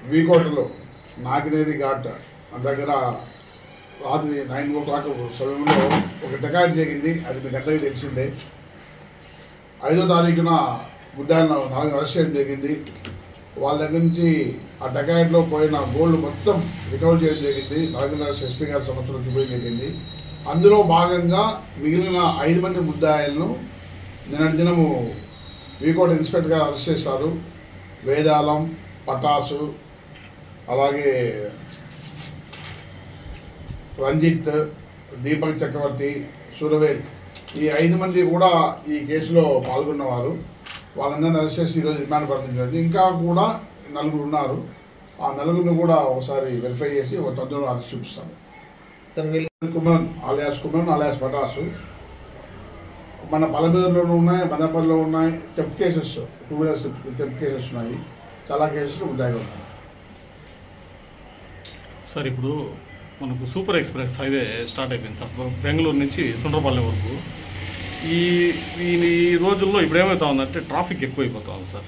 వీకోటలో నాగినేరి ఘాట్ దగ్గర రాత్రి 9 o'clock సమయంలో ఒక డకాయిట్ జరిగింది. అది మీకు అందరికీ తెలిసిందే. 5వ తారీఖున ముద్దాయిలను 4 అరెస్ట్ చేయడం జరిగింది. వాళ్ళ దగ్గర నుంచి ఆ డకాయిట్లో పోయిన గోల్డ్ మొత్తం రికవర్ చేయడం జరిగింది. నాగేంద్ర ఎస్పీ గారి సంవత్సరం చూపించడం జరిగింది. అందులో భాగంగా మిగిలిన 5 మంది ముద్దాయిలను నిన్నటి దినము వీకోట ఇన్స్పెక్టర్ గారు అరెస్ట్ చేశారు. వేదాలం, పటాసు, అలాగే రంజిత్, దీపక్ చక్రవర్తి, సురవేల్, ఈ 5 మంది కూడా ఈ కేసులో పాల్గొన్నవారు. వాళ్ళందరినీ అరెస్ట్ చేసి ఈరోజు రిమాండ్ పంపించారు. ఇంకా కూడా 4 ఉన్నారు. ఆ 4 కూడా ఒకసారి వెరిఫై చేసి ఒక తొందరలో అరెస్ట్ చూపిస్తాము. కుమరన్ ఆలియాస్ పటాసు మన పలమేరులోనూ ఉన్నాయి, మదనపల్లిలో ఉన్నాయి. టెప్ కేసెస్ 2 wheelers టెప్ కేసెస్ ఉన్నాయి. చాలా కేసెస్ ముద్దాయిగా ఉన్నాయి. సార్ ఇప్పుడు మనకు సూపర్ ఎక్స్ప్రెస్ హైవే స్టార్ట్ అయిపోయింది సార్, బెంగళూరు నుంచి సుండ్రపల్లి వరకు. ఈ రోజుల్లో ఇప్పుడు ఏమవుతా ఉందంటే ట్రాఫిక్ ఎక్కువైపోతా ఉంది సార్.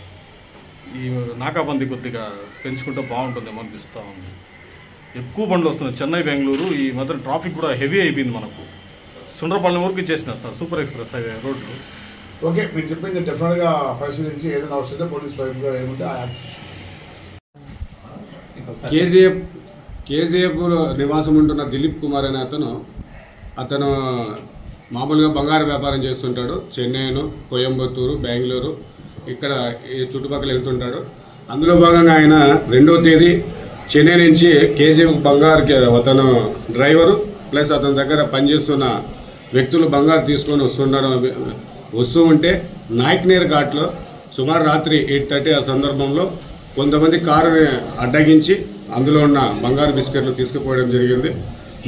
ఈ నాకాబందీ కొద్దిగా పెంచుకుంటే బాగుంటుందేమో అనిపిస్తూ ఉంది. ఎక్కువ బండ్లు వస్తున్నాయి చెన్నై బెంగళూరు. ఈ మాత్రం ట్రాఫిక్ కూడా హెవీ అయిపోయింది. మనకు సుండ్రపల్లి వరకు ఇచ్చేసినారు సార్ సూపర్ ఎక్స్ప్రెస్ హైవే రోడ్లు. ఓకే, మీరు చెప్పింది డెఫినెట్గా పరిశీలించి ఏదైనా వస్తుందో పోలీస్ వైపుగా ఏముంటే ఆ యాక్ట్. కేజీఎఫ్ నివాసం ఉంటున్న దిలీప్ కుమార్ అనే అతను మామూలుగా బంగారు వ్యాపారం చేస్తుంటాడు. చెన్నైను, కోయంబత్తూరు, బెంగళూరు ఇక్కడ ఈ చుట్టుపక్కల వెళ్తుంటాడు. అందులో భాగంగా ఆయన 2వ తేదీ చెన్నై నుంచి కేజీఎఫ్ బంగారుకి అతను డ్రైవరు ప్లస్ అతని దగ్గర పనిచేస్తున్న వ్యక్తులు బంగారు తీసుకొని వస్తూ ఉంటే నాయక్నేర్ ఘాట్లో సుమారు రాత్రి 8:30 ఆ సందర్భంలో కొంతమంది కారుని అడ్డగించి అందులో ఉన్న బంగారు బిస్కెట్లు తీసుకుపోవడం జరిగింది.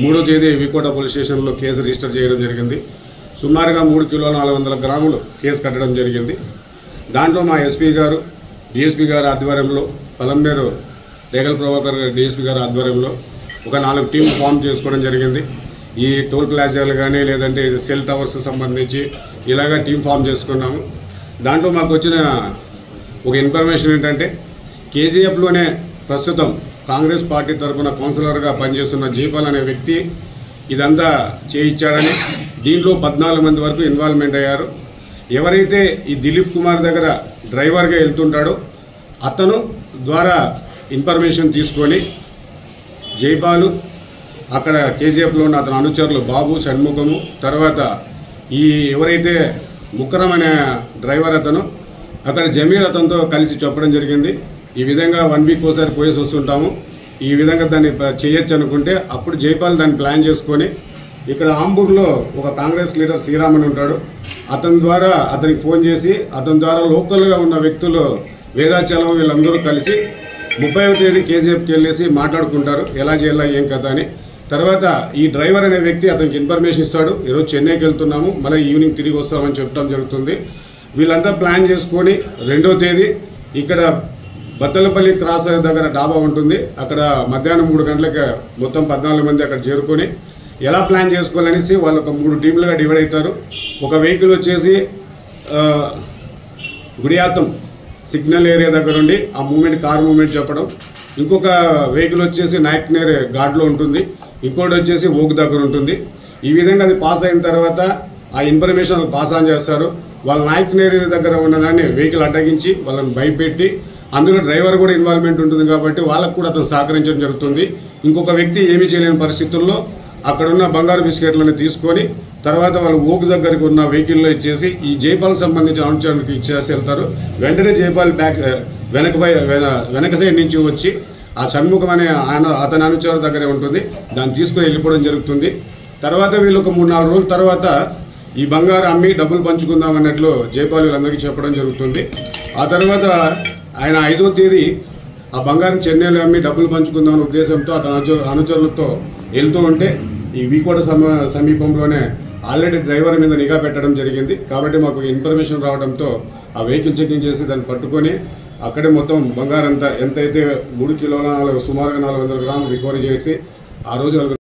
3వ తేదీ వీకోట పోలీస్ స్టేషన్లో కేసు రిజిస్టర్ చేయడం జరిగింది. సుమారుగా 3 కిలోల 400 గ్రాములు కేసు కట్టడం జరిగింది. దాంట్లో మా ఎస్పీ గారు, డిఎస్పీ గారు ఆధ్వర్యంలో, పలంనేరు లీగల్ ప్రొవోకర్ డిఎస్పీ గారు ఆధ్వర్యంలో ఒక 4 టీం ఫామ్ చేసుకోవడం జరిగింది. ఈ టోల్ ప్లాజాలు కానీ లేదంటే సెల్ టవర్స్ సంబంధించి ఇలాగా టీం ఫామ్ చేసుకున్నాము. దాంట్లో మాకు వచ్చిన ఒక ఇన్ఫర్మేషన్ ఏంటంటే కేజీఎఫ్లోనే ప్రస్తుతం కాంగ్రెస్ పార్టీ తరఫున కౌన్సిలర్గా పనిచేస్తున్న జైపాల్ అనే వ్యక్తి ఇదంతా చేయించాడని, దీంట్లో 14 మంది వరకు ఇన్వాల్వ్మెంట్ అయ్యారు. ఎవరైతే ఈ దిలీప్ కుమార్ దగ్గర డ్రైవర్గా వెళ్తుంటాడో అతను ద్వారా ఇన్ఫర్మేషన్ తీసుకొని జైపాలు అక్కడ కేజీఎఫ్లో ఉన్న అతని అనుచరులు బాబు, షణ్ముఖము, తర్వాత ఈ ఎవరైతే ముక్కరం అనే డ్రైవర్ అతను అక్కడ జమీర్ అతనితో కలిసి చెప్పడం జరిగింది. ఈ విధంగా 1 వీక్ ఒకసారి పోయేసి వస్తుంటాము, ఈ విధంగా దాన్ని చేయొచ్చు అనుకుంటే అప్పుడు జైపాల్ దాన్ని ప్లాన్ చేసుకొని ఇక్కడ ఆంబూర్లో ఒక కాంగ్రెస్ లీడర్ శ్రీరామన్ ఉంటాడు. అతని ద్వారా అతనికి ఫోన్ చేసి అతని ద్వారా లోకల్గా ఉన్న వ్యక్తులు వేదాచలం వీళ్ళందరూ కలిసి 30వ తేదీ కేజీఎఫ్కి వెళ్ళేసి మాట్లాడుకుంటారు ఎలా చేయాలా ఏం కదా అని. తర్వాత ఈ డ్రైవర్ అనే వ్యక్తి అతనికి ఇన్ఫర్మేషన్ ఇస్తాడు, ఈరోజు చెన్నైకి వెళ్తున్నాము, మళ్ళీ ఈవినింగ్ తిరిగి వస్తామని చెప్పడం జరుగుతుంది. వీళ్ళంతా ప్లాన్ చేసుకొని 2వ తేదీ ఇక్కడ బత్తలపల్లి క్రాస్ దగ్గర డాబా ఉంటుంది, అక్కడ మధ్యాహ్నం 3 గంటలకి మొత్తం 14 మంది అక్కడ చేరుకొని ఎలా ప్లాన్ చేసుకోవాలనేసి వాళ్ళు ఒక 3 టీంలుగా డివైడ్ అవుతారు. ఒక వెహికల్ వచ్చేసి గుడియాతం సిగ్నల్ ఏరియా దగ్గర ఉండి ఆ మూమెంట్ కార్ మూమెంట్ చెప్పడం, ఇంకొక వెహికల్ వచ్చేసి నాయక్నేర్ ఘాట్లో ఉంటుంది, ఇంకోటి వచ్చేసి ఓక్ దగ్గర ఉంటుంది. ఈ విధంగా అది పాస్ అయిన తర్వాత ఆ ఇన్ఫర్మేషన్ పాస్ ఆన్ చేస్తారు. వాళ్ళ నాయక్నేర్ దగ్గర ఉన్నదాన్ని వెహికల్ అడ్డగించి వాళ్ళని భయపెట్టి, అందులో డ్రైవర్ కూడా ఇన్వాల్వ్మెంట్ ఉంటుంది కాబట్టి వాళ్ళకు కూడా అతను సహకరించడం జరుగుతుంది. ఇంకొక వ్యక్తి ఏమీ చేయలేని పరిస్థితుల్లో అక్కడున్న బంగారు బిస్కెట్లను తీసుకొని తర్వాత వాళ్ళు ఓక్ దగ్గరికి ఉన్న వెహికల్లో ఇచ్చేసి ఈ జైపాల్ సంబంధించిన అనుచరునికి ఇచ్చేసి వెళ్తారు. వెంటనే జైపాల్ వెనక సైడ్ నుంచి వచ్చి ఆ షణ్ముఖం అనే అతని అనుచరు దగ్గరే ఉంటుంది, దాన్ని తీసుకొని వెళ్ళిపోవడం జరుగుతుంది. తర్వాత వీళ్ళు ఒక 3-4 రోజుల తర్వాత ఈ బంగారు అమ్మి డబ్బులు పంచుకుందాం అన్నట్లు జైపాల్ వీళ్ళందరికీ చెప్పడం జరుగుతుంది. ఆ తర్వాత ఆయన 5వ తేదీ ఆ బంగారం చెన్నైలో అమ్మి డబ్బులు పంచుకుందాం అనే ఉద్దేశంతో అతని అనుచరులతో వెళ్తూ ఉంటే ఈ వీకోట సమీపంలోనే ఆల్రెడీ డ్రైవర్ మీద నిఘా పెట్టడం జరిగింది. కాబట్టి మాకు ఇన్ఫర్మేషన్ రావడంతో ఆ వెహికల్ చెకింగ్ చేసి దాన్ని పట్టుకొని అక్కడే మొత్తం బంగారం ఎంతైతే 3 కిలోల సుమారుగా 400 గ్రాములు రికవరీ చేసి ఆ రోజు